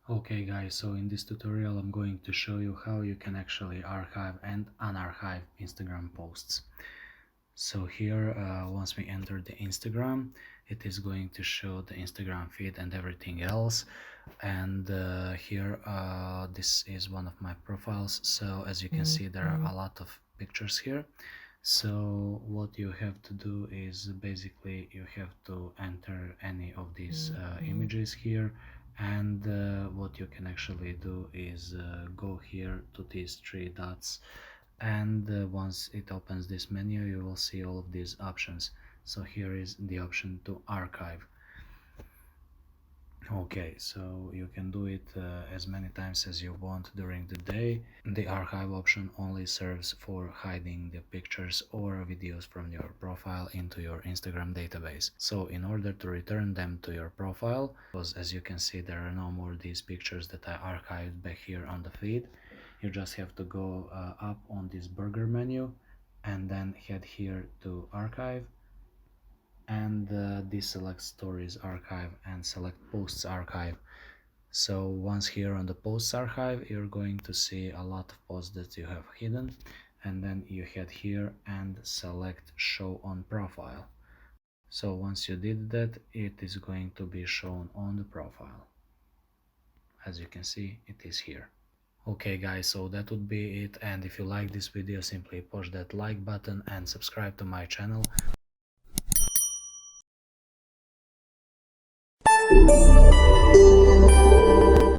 Okay guys, so in this tutorial I'm going to show you how you can actually archive and unarchive Instagram posts. So here, once we enter the Instagram, it is going to show the Instagram feed and everything else. And here, this is one of my profiles. So as you can see, there are a lot of pictures here. So what you have to do is basically you have to enter any of these images here, and what you can actually do is go here to these three dots, and once it opens this menu you will see all of these options. So here is the option to archive. Okay, so you can do it as many times as you want during the day. The archive option only serves for hiding the pictures or videos from your profile into your Instagram database. So in order to return them to your profile, because as you can see there are no more these pictures that I archived back here on the feed, you just have to go up on this burger menu and then head here to archive, and deselect stories archive and select posts archive. So once here on the posts archive, you're going to see a lot of posts that you have hidden, and then you head here and select show on profile. So once you did that, it is going to be shown on the profile. As you can see, it is here. Okay guys, so that would be it, and if you like this video, simply push that like button and subscribe to my channel.